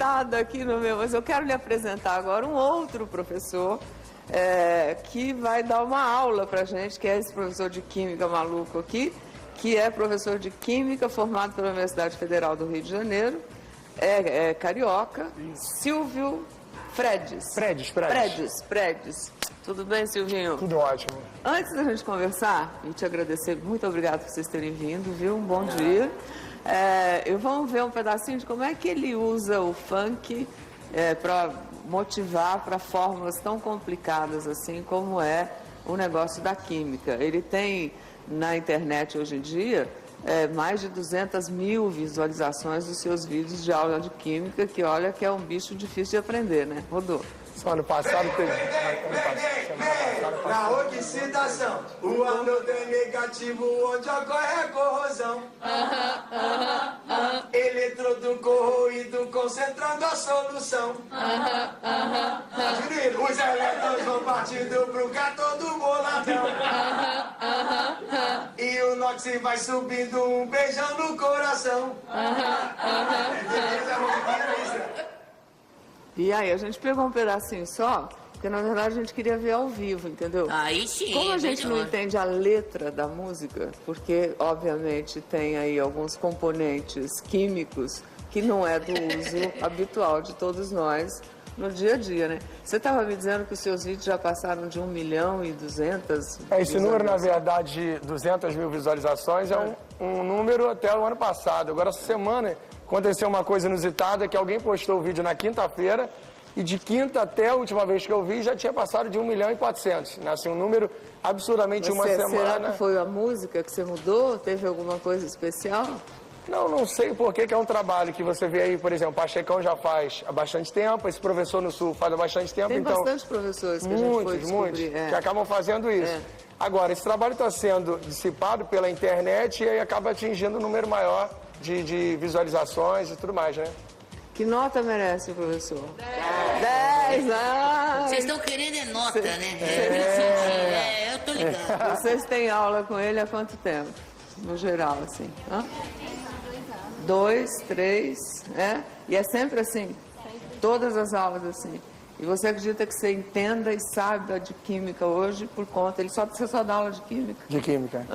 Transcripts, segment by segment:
sentada aqui no meu... Mas eu quero lhe apresentar agora um outro professor que vai dar uma aula pra gente, que é esse professor de Química maluco aqui, que é professor de Química, formado pela Universidade Federal do Rio de Janeiro, é carioca, Silvio Fredes. Fredes. Tudo bem, Silvinho? Tudo ótimo. Antes da gente conversar e te agradecer, muito obrigado por vocês terem vindo, viu? Um bom dia. Vamos ver um pedacinho de como é que ele usa o funk para motivar para fórmulas tão complicadas assim como é o negócio da química. Ele tem na internet hoje em dia mais de 200 mil visualizações dos seus vídeos de aula de química, que olha que é um bicho difícil de aprender, né? Rodou. Só ano passado teve... Na oxidação, o ânodo é negativo, onde ocorre a corrosão. Eletrodo corroído, concentrando a solução. Os elétrons vão partindo pro cátodo boladão. E o NOx vai subindo, um beijão no coração. E aí, a gente pegou um pedacinho só, porque na verdade a gente queria ver ao vivo, entendeu? Aí sim. Como a gente não entende a letra da música, porque obviamente tem aí alguns componentes químicos que não é do uso habitual de todos nós no dia a dia, né? Você estava me dizendo que os seus vídeos já passaram de 1.200.000. Esse número, na verdade, de 200 mil visualizações, é um número até o ano passado. Agora, essa semana, aconteceu uma coisa inusitada, que alguém postou o vídeo na quinta-feira, e de quinta até a última vez que eu vi, já tinha passado de 1.400.000. Né? Assim, um número absurdamente uma semana. Será que foi a música que você mudou? Teve alguma coisa especial? Não sei por que é um trabalho que você vê aí, por exemplo, o Pachecão já faz há bastante tempo, esse professor no Sul faz há bastante tempo. Tem então bastante professores que a gente foi descobrir. Muitos, que acabam fazendo isso. Agora, esse trabalho está sendo dissipado pela internet e aí acaba atingindo um número maior de visualizações e tudo mais, né? Que nota merece o professor? 10! Vocês estão querendo nota, né? Eu tô ligado. Vocês têm aula com ele há quanto tempo? No geral, assim? 2, 3, E é sempre assim? Todas as aulas assim? E você acredita que você entenda e saiba de química hoje por conta... Você só dá aula de química? De química.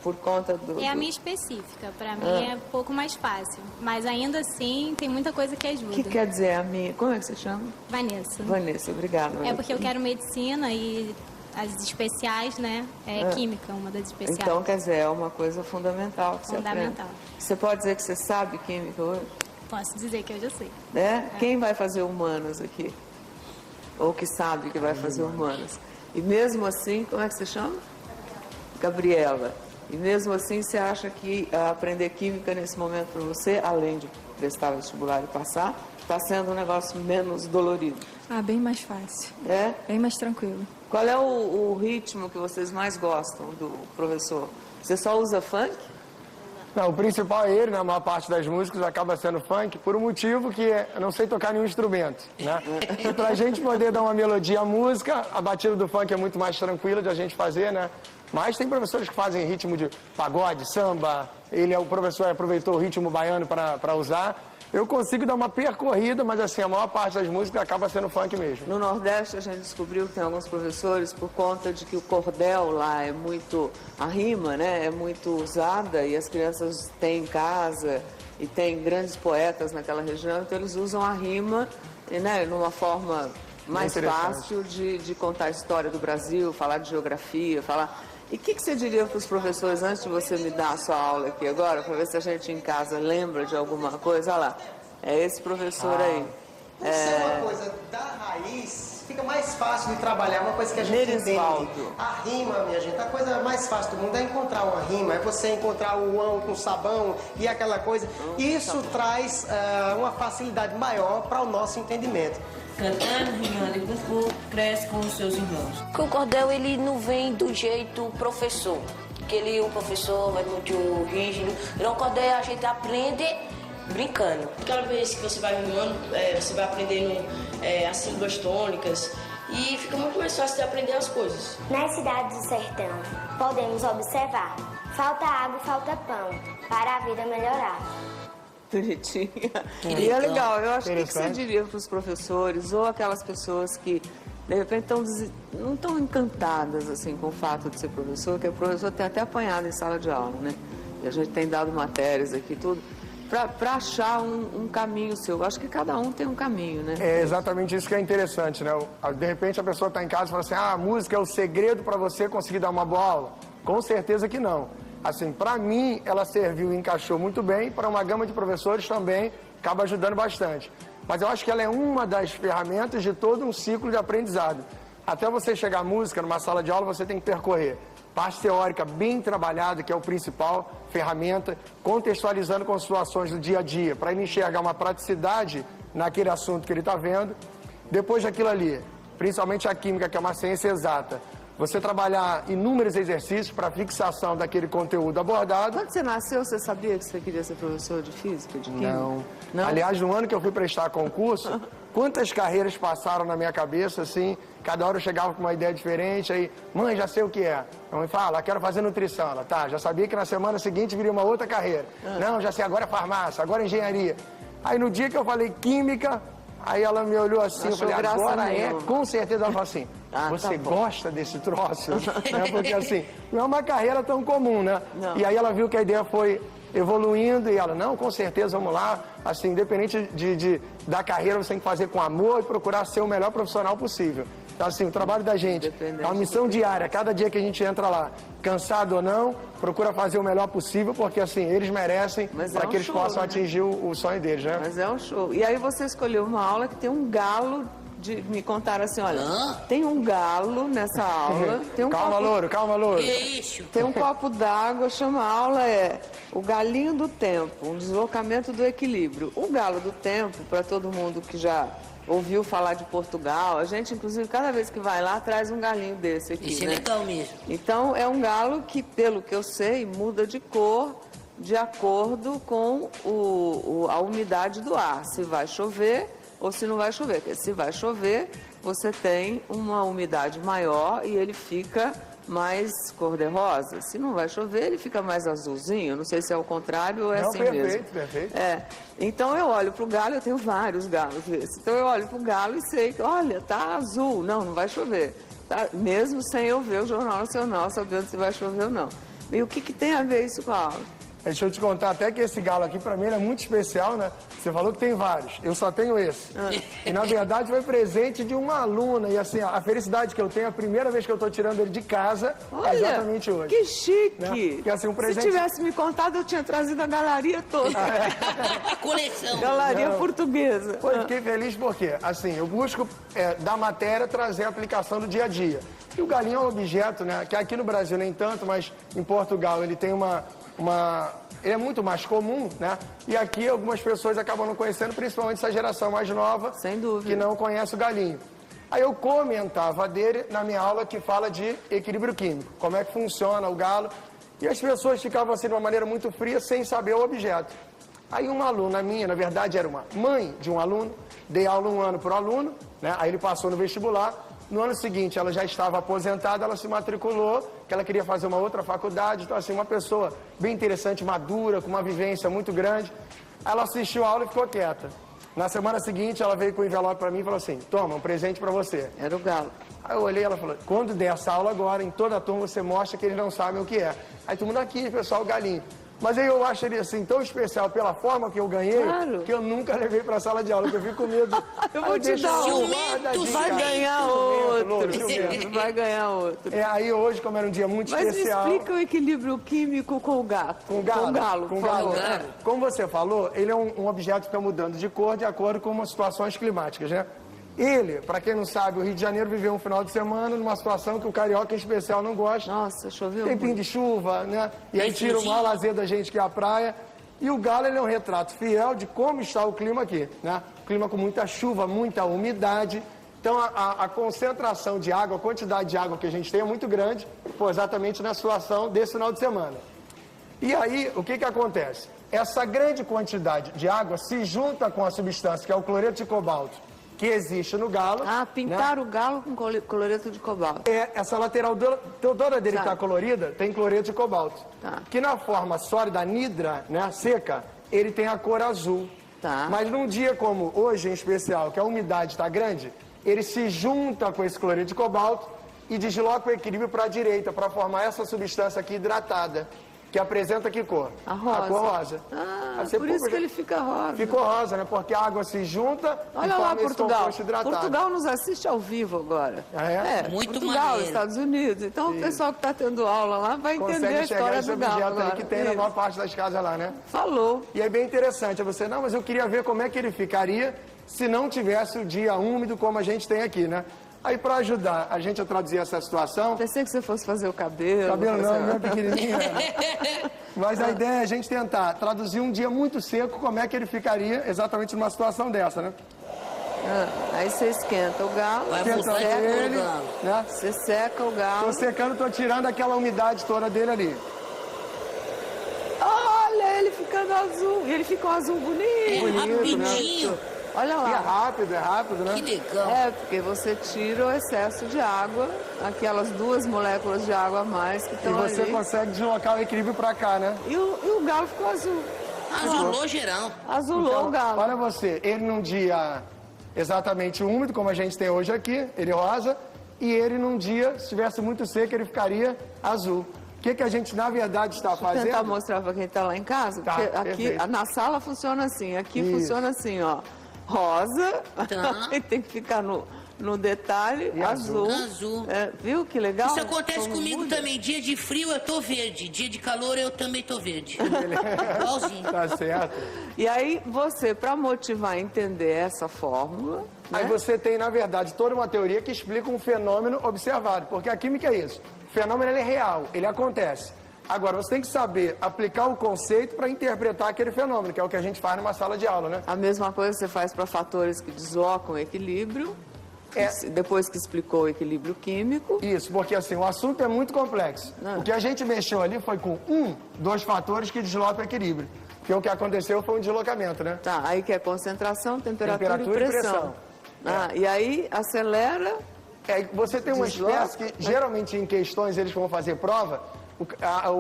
Por conta do... É a minha específica. Para mim é um pouco mais fácil. Mas ainda assim, tem muita coisa que ajuda. O que quer dizer a minha? Como é que você chama? Vanessa. Vanessa, obrigada. É porque eu quero medicina e as especiais, né? Química, uma das especiais. Então, quer dizer, é uma coisa fundamental que você aprende. Fundamental. Você pode dizer que você sabe química hoje? Posso dizer que eu já sei. Quem vai fazer humanas aqui? Ou que sabe que vai fazer humanas? E mesmo assim, como é que você chama? Gabriela. E mesmo assim, você acha que aprender química nesse momento para você, além de prestar vestibular e passar, está sendo um negócio menos dolorido? Bem mais fácil. Bem mais tranquilo. Qual é o ritmo que vocês mais gostam do professor? Você só usa funk? Não, o principal é ele, né? A maior parte das músicas acaba sendo funk, por um motivo que eu não sei tocar nenhum instrumento, né? E pra gente poder dar uma melodia à música, a batida do funk é muito mais tranquila de a gente fazer, né? Mas tem professores que fazem ritmo de pagode, samba, o professor aproveitou o ritmo baiano para usar. Eu consigo dar uma percorrida, mas assim, a maior parte das músicas acaba sendo funk mesmo. No Nordeste a gente descobriu que tem alguns professores, por conta de que o cordel lá é muito, a rima, né, é muito usada e as crianças têm em casa e tem grandes poetas naquela região, então eles usam a rima, né, numa forma mais fácil de contar a história do Brasil, falar de geografia, falar... E o que você diria para os professores, antes de você me dar a sua aula aqui agora, para ver se a gente em casa lembra de alguma coisa? Olha lá, é esse professor aí. Por ser uma coisa da raiz, fica mais fácil de trabalhar, uma coisa que a gente entende. A rima, minha gente, a coisa mais fácil do mundo é encontrar uma rima, é você encontrar o ão com sabão e aquela coisa. Isso traz uma facilidade maior para o nosso entendimento. Cantando, rimando e com cresce com os seus irmãos. Porque o cordel, ele não vem do jeito professor. Que o professor vai muito rígido. Então, o cordel a gente aprende brincando. Cada vez que você vai rimando, você vai aprendendo as sílabas tônicas e fica muito mais fácil de aprender as coisas. Nas cidades do sertão, podemos observar: falta água e falta pão, para a vida melhorar. bonitinha. E é legal, eu acho que o que você diria para os professores ou aquelas pessoas que, de repente, não estão encantadas assim, com o fato de ser professor, que o professor tem até apanhado em sala de aula, né? E a gente tem dado matérias aqui, tudo, para achar um caminho seu. Eu acho que cada um tem um caminho, né? É exatamente isso que é interessante, né? De repente a pessoa está em casa e fala assim, a música é o segredo para você conseguir dar uma boa aula. Com certeza que não. Assim, para mim, ela serviu e encaixou muito bem, para uma gama de professores também, acaba ajudando bastante. Mas eu acho que ela é uma das ferramentas de todo um ciclo de aprendizado. Até você chegar à música, numa sala de aula, você tem que percorrer parte teórica bem trabalhada, que é o principal ferramenta, contextualizando com situações do dia a dia, para ele enxergar uma praticidade naquele assunto que ele está vendo. Depois daquilo ali, principalmente a química, que é uma ciência exata, você trabalhar inúmeros exercícios para fixação daquele conteúdo abordado. Quando você nasceu, você sabia que você queria ser professor de física, de química? Não. Aliás, no ano que eu fui prestar concurso, quantas carreiras passaram na minha cabeça, assim, cada hora eu chegava com uma ideia diferente, aí, mãe, já sei o que é. A mãe fala, quero fazer nutrição. Ela, tá, já sabia que na semana seguinte viria uma outra carreira. Não, já sei, agora é farmácia, agora é engenharia. Aí no dia que eu falei química, aí ela me olhou assim, eu falei, agora é, com certeza. Ela falou assim, você gosta desse troço? Porque assim, não é uma carreira tão comum, né? Não. E aí ela viu que a ideia foi evoluindo e ela, não, com certeza, vamos lá. Assim, independente da carreira, você tem que fazer com amor e procurar ser o melhor profissional possível. Então, assim, o trabalho da gente é uma missão diária. Cada dia que a gente entra lá, cansado ou não, procura fazer o melhor possível, porque, assim, eles merecem para que eles possam atingir o sonho deles, né? Mas é um show. E aí você escolheu uma aula que tem um galo me contaram assim, olha, tem um galo nessa aula. Tem um calma, louro. Que isso? Tem um copo d'água, chama a aula, o galinho do tempo, um deslocamento do equilíbrio. O galo do tempo, para todo mundo que já ouviu falar de Portugal, a gente, inclusive, cada vez que vai lá, traz um galinho desse aqui, Isso é legal mesmo. Então, é um galo que, pelo que eu sei, muda de cor de acordo com a umidade do ar. Se vai chover ou se não vai chover. Porque se vai chover, você tem uma umidade maior e ele fica mais cor-de-rosa. Se não vai chover, ele fica mais azulzinho. Não sei se é o contrário ou é assim mesmo. Perfeito. Então eu olho para o galo, eu tenho vários galos desses. Então eu olho para o galo e sei que, olha, tá azul. Não vai chover. Tá? Mesmo sem eu ver o Jornal Nacional, sabendo se vai chover ou não. E o que tem a ver isso com a aula? Deixa eu te contar, até que esse galo aqui, pra mim, ele é muito especial, né? Você falou que tem vários, eu só tenho esse. E, na verdade, foi presente de uma aluna. E, assim, a felicidade que eu tenho, a primeira vez que eu tô tirando ele de casa, é exatamente hoje. Que chique! Né? Porque, assim, presente... Se tivesse me contado, eu tinha trazido a galeria toda. A coleção. Galeria portuguesa. Pô, fiquei feliz porque, assim, eu busco, da matéria, trazer a aplicação do dia a dia. E o galinho é um objeto, né? Que aqui no Brasil nem tanto, mas em Portugal ele tem ele é muito mais comum, né? E aqui algumas pessoas acabam não conhecendo, principalmente essa geração mais nova, sem dúvida, que não conhece o galinho. Aí eu comentava dele na minha aula que fala de equilíbrio químico, como é que funciona o galo, e as pessoas ficavam assim de uma maneira muito fria, sem saber o objeto. Aí uma aluna minha, na verdade era uma mãe de um aluno, dei aula um ano para o aluno, né? Aí ele passou no vestibular. No ano seguinte, ela já estava aposentada, ela se matriculou, que ela queria fazer uma outra faculdade. Então, assim, uma pessoa bem interessante, madura, com uma vivência muito grande. Ela assistiu a aula e ficou quieta. Na semana seguinte, ela veio com o envelope para mim e falou assim, toma, um presente para você. Era o galo. Aí eu olhei e ela falou, quando der essa aula agora, em toda a turma você mostra que eles não sabem o que é. Aí todo mundo aqui, pessoal, o galinho. Mas aí eu acho ele assim tão especial pela forma que eu ganhei, que eu nunca levei pra sala de aula, porque eu fico com medo. Eu vou te dar um. Vai ganhar outro. Vai ganhar outro. Aí hoje, como era um dia muito especial... Mas explica o equilíbrio químico com o gato. Com o galo. Como você falou, ele é um objeto que fica mudando de cor de acordo com as situações climáticas, né? Ele, para quem não sabe, o Rio de Janeiro viveu um final de semana numa situação que o carioca em especial não gosta. Nossa, choveu muito. Tem fim de chuva, né? E aí tira o maior lazer da gente, que é a praia. E o galo, ele é um retrato fiel de como está o clima aqui, né? Clima com muita chuva, muita umidade. Então, a concentração de água, a quantidade de água que a gente tem é muito grande, exatamente na situação desse final de semana. E aí, o que acontece? Essa grande quantidade de água se junta com a substância, que é o cloreto de cobalto, que existe no galo. Pintar, né? O galo com cloreto de cobalto. Essa lateral toda dele que está colorida tem cloreto de cobalto. Que na forma sólida, anidra, né, seca, ele tem a cor azul. Tá. Mas num dia como hoje, em especial, que a umidade está grande, ele se junta com esse cloreto de cobalto e desloca o equilíbrio para a direita, para formar essa substância aqui hidratada, que apresenta que cor? A rosa. A cor rosa. Ah, Aí você, por isso que ele fica rosa. Ficou rosa, né? Porque a água se junta e Olha lá, forma esse Portugal. composto hidratado. Portugal nos assiste ao vivo agora. Ah, é? Muito Portugal, maneiro. Estados Unidos. Então o pessoal que está tendo aula lá vai entender Consegue a enxergar história esse do galo objeto aí agora. que tem na Isso. maior parte das casas lá, né? Falou. E é bem interessante. Aí você, não, mas eu queria ver como é que ele ficaria se não tivesse o dia úmido como a gente tem aqui, né? Aí, para ajudar a gente a traduzir essa situação... Pensei que você fosse fazer o cabelo. Cabelo não, fazer- não é pequenininho. Mas a ideia é a gente tentar traduzir um dia muito seco, como é que ele ficaria exatamente numa situação dessa, né? Aí você esquenta o galo, Vai Esquenta mudar seca, ele, o galo. né? você seca o Tô galo. secando, tô tirando aquela umidade toda dele ali. Olha ele ficando azul. E ele fica um azul bonito. Bonito, né? Rapidinho. Olha E lá. é rápido, né? Que legal. É, porque você tira o excesso de água, aquelas 2 moléculas de água a mais que E estão você ali. consegue deslocar o equilíbrio pra cá, né? E o galo ficou azul. Azulou geral. Azulou o galo. Olha você, ele num dia exatamente úmido, como a gente tem hoje aqui, ele rosa, e ele num dia, se estivesse muito seco, ele ficaria azul. O que a gente, na verdade, está Vou tentar fazendo? mostrar para quem está lá em casa. Tá, Porque aqui perfeito. na sala funciona assim, aqui Isso. funciona assim, ó. Rosa, Tá. e tem que ficar no detalhe, E azul. azul. É, viu que legal? Isso acontece Como comigo muda. também. Dia de frio eu tô verde. Dia de calor eu também tô verde. Igualzinho. Tá certo. E aí você, para motivar a entender essa fórmula, Aí né? você tem, na verdade, toda uma teoria que explica um fenômeno observado, porque a química é isso. O fenômeno ele é real, ele acontece. Agora, você tem que saber aplicar o conceito para interpretar aquele fenômeno, que é o que a gente faz numa sala de aula, né? A mesma coisa você faz para fatores que deslocam o equilíbrio, depois que explicou o equilíbrio químico. Isso, porque assim, o assunto é muito complexo. O que a gente mexeu ali foi com 2 fatores que deslocam o equilíbrio. Porque o que aconteceu foi um deslocamento, né? Tá, aí que é concentração, temperatura Temperatura e e pressão. pressão. Ah, e aí acelera. Você tem uma Desloca, espécie que, geralmente, em questões, eles vão fazer prova,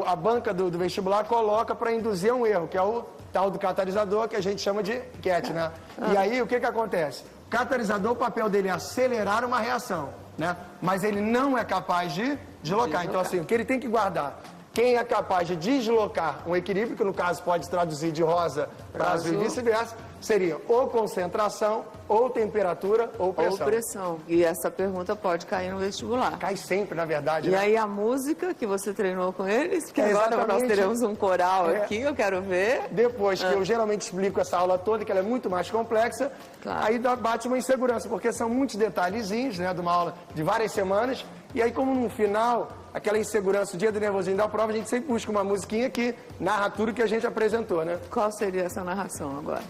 a banca do vestibular coloca para induzir a um erro, que é o tal do catalisador, que a gente chama de CAT, né? E aí, o que acontece? O catalisador, o papel dele é acelerar uma reação, né? Mas ele não é capaz de deslocar. Então, assim, o que ele tem que guardar? Quem é capaz de deslocar um equilíbrio, que no caso pode traduzir de rosa para azul e vice-versa, seria ou concentração, ou temperatura, ou pressão. Ou pressão. E essa pergunta pode cair no vestibular. Cai sempre, na verdade, E né? aí a música que você treinou com eles, que É agora nós exatamente. teremos um coral É. aqui, eu quero ver. Depois que eu geralmente explico essa aula toda, que ela é muito mais complexa, Claro. aí bate uma insegurança, porque são muitos detalhezinhos, né, de uma aula de várias semanas, e aí como no final, aquela insegurança, o dia do nervosinho da prova, a gente sempre busca uma musiquinha que narra tudo que a gente apresentou, né? Qual seria essa narração agora?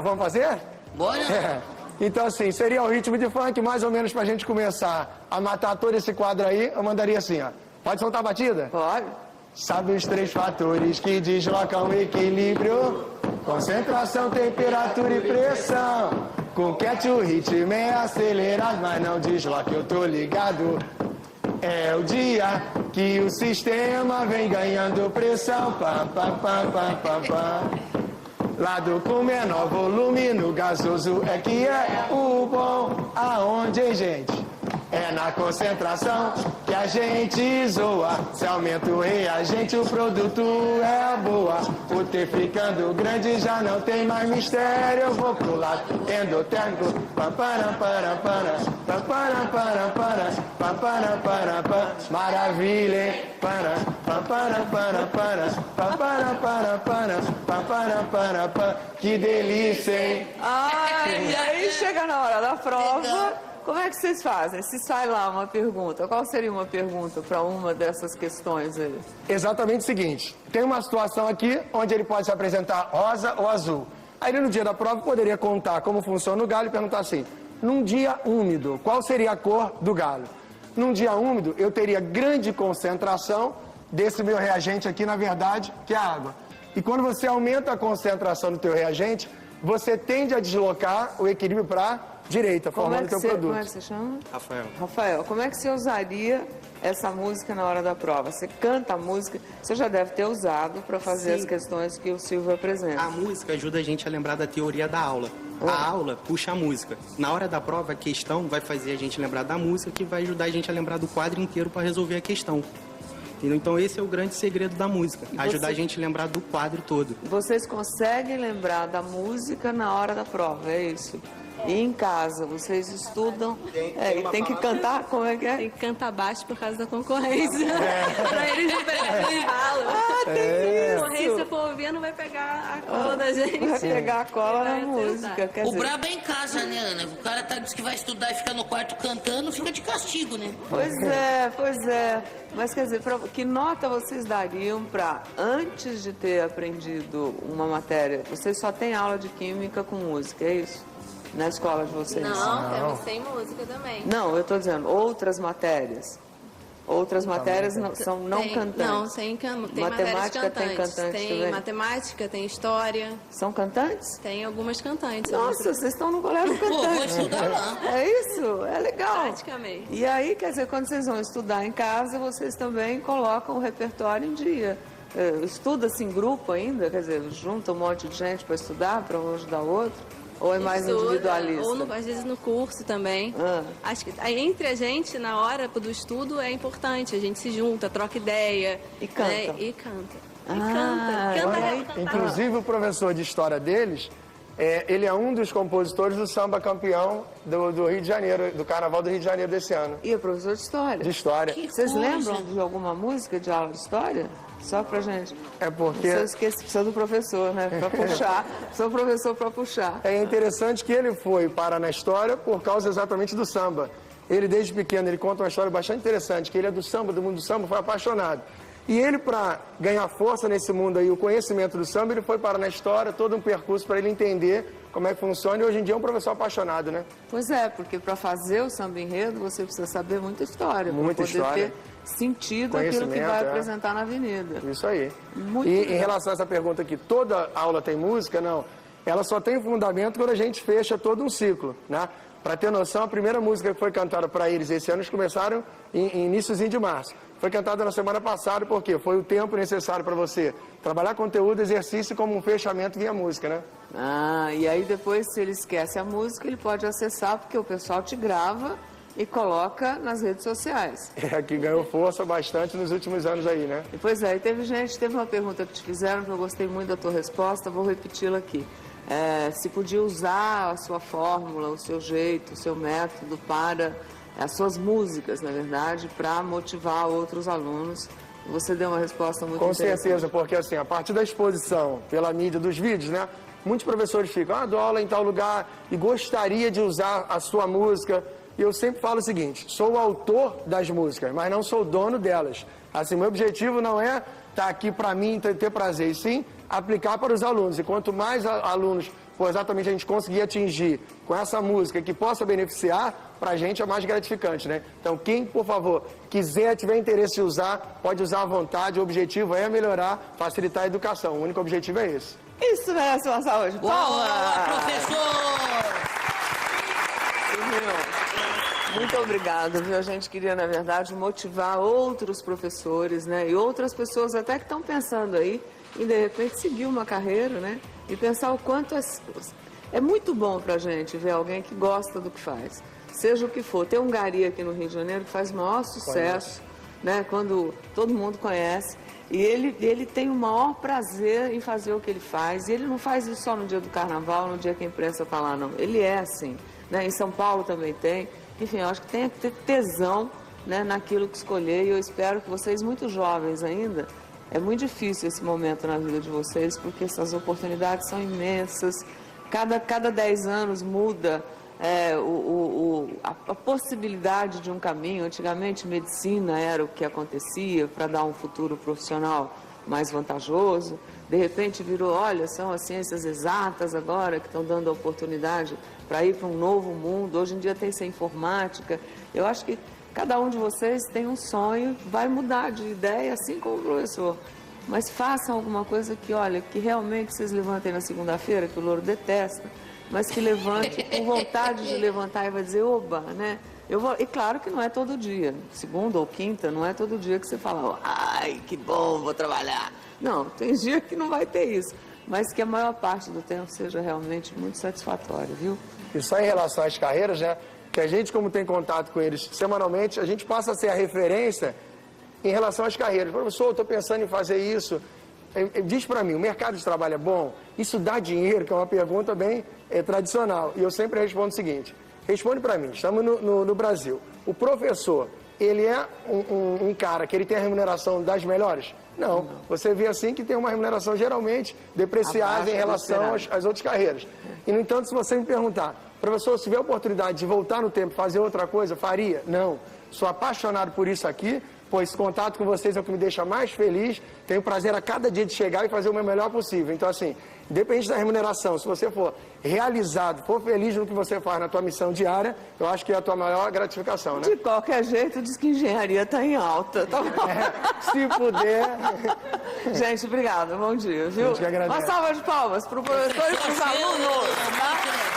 Vamos fazer? Bora? Então, assim, seria o ritmo de funk, mais ou menos pra gente começar a matar todo esse quadro aí, eu mandaria assim, ó. Pode soltar a batida? Pode? Sabe os 3 fatores que deslocam o equilíbrio? Concentração, temperatura e pressão. Com cat o ritmo é acelerado, mas não desloca, eu tô ligado. É o dia que o sistema vem ganhando pressão. Pam, pam, pam, pam, pam, pam. Lado com menor volume no gasoso é que é o bom. Aonde, hein, gente? É na concentração que a gente zoa. Se aumenta o reagente, o produto é boa. O T ficando grande já não tem mais mistério. Eu vou pro lado endotérmico. Maravilha, hein? Que delícia, hein? Ai, e aí chega na hora da prova, como é que vocês fazem? Se sai lá uma pergunta, qual seria uma pergunta para uma dessas questões aí? Exatamente o seguinte, tem uma situação aqui onde ele pode se apresentar rosa ou azul. Aí ele no dia da prova poderia contar como funciona o galho e perguntar assim, num dia úmido, qual seria a cor do galho? Num dia úmido, eu teria grande concentração desse meu reagente aqui, na verdade, que é a água. E quando você aumenta a concentração do teu reagente, você tende a deslocar o equilíbrio para direita, formando o teu produto. Como é que você chama? Rafael. Rafael, como é que você usaria essa música na hora da prova? Você canta a música, você já deve ter usado para fazer as questões que o Silvio apresenta. A música ajuda a gente a lembrar da teoria da aula. A aula puxa a música. Na hora da prova, a questão vai fazer a gente lembrar da música, que vai ajudar a gente a lembrar do quadro inteiro para resolver a questão. Entendeu? Então esse é o grande segredo da música, ajudar a gente a lembrar do quadro todo. Vocês conseguem lembrar da música na hora da prova, é isso? E em casa, vocês estudam e tem que cantar, como é que é? Tem que cantar baixo por causa da concorrência. Pra eles não pegarem embalo. Tem A concorrência for ouvir, não vai pegar a cola da gente. Vai pegar a cola na música. Quer O dizer, brabo é em casa, né, Ana? O cara diz que vai estudar e fica no quarto cantando, fica de castigo, né? pois é. Mas quer dizer, que nota vocês dariam para, antes de ter aprendido uma matéria, vocês só têm aula de química com música, é isso? Na escola de vocês? Não, temos sem música também. Não, eu estou dizendo, outras matérias. Outras matérias são não cantantes. Não, tem Matemática tem cantantes tem também? matemática, tem história. São cantantes? Tem algumas cantantes. Nossa, vocês estão no colégio Pô, vou cantante. estudar lá. É isso, é legal. Praticamente. E aí, quer dizer, quando vocês vão estudar em casa, vocês também colocam o repertório em dia. Estuda-se em grupo ainda? Quer dizer, junta um monte de gente para estudar, para um ajudar o outro? Ou é mais individualista? Ou às vezes no curso também. Acho que entre a gente, na hora do estudo, é importante. A gente se junta, troca ideia. E canta. Né? E canta. Inclusive, o professor de história deles, ele é um dos compositores do samba campeão do Rio de Janeiro, do Carnaval do Rio de Janeiro desse ano. E é professor de história? De história. Vocês lembram de alguma música de aula de história? Só pra gente. É porque... Eu esqueci, precisa do professor, né? Pra puxar. Precisa do professor pra puxar. É interessante que ele foi parar na história por causa exatamente do samba. Ele, desde pequeno, ele conta uma história bastante interessante, que ele é do samba, do mundo do samba, foi apaixonado. E ele, para ganhar força nesse mundo aí, o conhecimento do samba, ele foi parar na história, todo um percurso para ele entender como é que funciona, e hoje em dia é um professor apaixonado, né? Pois é, porque para fazer o samba enredo, você precisa saber muita história. Muita pra poder história. ter sentido aquilo que vai apresentar na avenida. Isso aí. Muito e legal. em relação a essa pergunta aqui, toda aula tem música? Não. Ela só tem fundamento quando a gente fecha todo um ciclo, né? Para ter noção, a primeira música que foi cantada para eles esse ano, eles começaram em iníciozinho de março. Foi cantada na semana passada, porque foi o tempo necessário para você trabalhar conteúdo, exercício, como um fechamento via música, né? E aí depois, se ele esquece a música, ele pode acessar, porque o pessoal te grava e coloca nas redes sociais. Que ganhou força bastante nos últimos anos aí, né? Pois é, e teve uma pergunta que te fizeram, que eu gostei muito da tua resposta, vou repeti-la aqui. Se podia usar a sua fórmula, o seu jeito, o seu método para as suas músicas, na verdade, para motivar outros alunos. Você deu uma resposta muito interessante. Com certeza, porque assim, a partir da exposição pela mídia dos vídeos, né? Muitos professores ficam, dou aula em tal lugar e gostaria de usar a sua música. E eu sempre falo o seguinte, sou o autor das músicas, mas não sou o dono delas. Assim, meu objetivo não é estar aqui para mim ter prazer, e sim aplicar para os alunos. E quanto mais alunos, exatamente a gente conseguir atingir com essa música que possa beneficiar, para a gente é mais gratificante, né? Então, quem, por favor, tiver interesse em usar, pode usar à vontade. O objetivo é melhorar, facilitar a educação. O único objetivo é esse. Isso merece uma salva de palmas! Boa, professor! Muito obrigada, viu? A gente queria, na verdade, motivar outros professores, né? E outras pessoas até que estão pensando aí em, de repente, seguir uma carreira, né? E pensar o quanto é muito bom pra gente ver alguém que gosta do que faz. Seja o que for. Tem um gari aqui no Rio de Janeiro que faz o maior sucesso, né? Quando todo mundo conhece. E ele tem o maior prazer em fazer o que ele faz. E ele não faz isso só no dia do carnaval, no dia que a imprensa tá lá, não. Ele é assim, né? Em São Paulo também tem. Enfim, eu acho que tem que ter tesão, né, naquilo que escolher. E eu espero que vocês, muito jovens ainda, é muito difícil esse momento na vida de vocês, porque essas oportunidades são imensas. Cada 10 anos muda a possibilidade de um caminho. Antigamente, medicina era o que acontecia para dar um futuro profissional mais vantajoso. De repente virou, olha, são as ciências exatas agora que estão dando a oportunidade para ir para um novo mundo. Hoje em dia tem essa informática. Eu acho que cada um de vocês tem um sonho, vai mudar de ideia, assim como o professor. mas façam alguma coisa que, olha, que realmente vocês levantem na segunda-feira, que o Louro detesta, mas que levante com vontade de levantar e vai dizer, oba, né? E claro que não é todo dia, segunda ou quinta, não é todo dia que você fala, ai, que bom, vou trabalhar. Não, tem dia que não vai ter isso, mas que a maior parte do tempo seja realmente muito satisfatório, viu? E só em relação às carreiras, né? Que a gente, como tem contato com eles semanalmente, a gente passa a ser a referência em relação às carreiras. Professor, eu estou pensando em fazer isso. Diz para mim, o mercado de trabalho é bom? Isso dá dinheiro? Que é uma pergunta bem tradicional. E eu sempre respondo o seguinte, responde para mim, estamos no Brasil. O professor, ele é um cara que ele tem a remuneração das melhores? Não. Você vê assim que tem uma remuneração geralmente depreciada em relação às outras carreiras. E, no entanto, se você me perguntar, professor, se tiver a oportunidade de voltar no tempo, fazer outra coisa, faria? Não. Sou apaixonado por isso aqui, pois contato com vocês é o que me deixa mais feliz. Tenho prazer a cada dia de chegar e fazer o meu melhor possível. Então, assim, independente da remuneração, se você for realizado, for feliz no que você faz na tua missão diária, eu acho que é a tua maior gratificação, né? De qualquer jeito, diz que engenharia está em alta, tá bom? Se puder. Gente, obrigada, bom dia, viu? Uma salva de palmas para o professor e para os alunos, tá?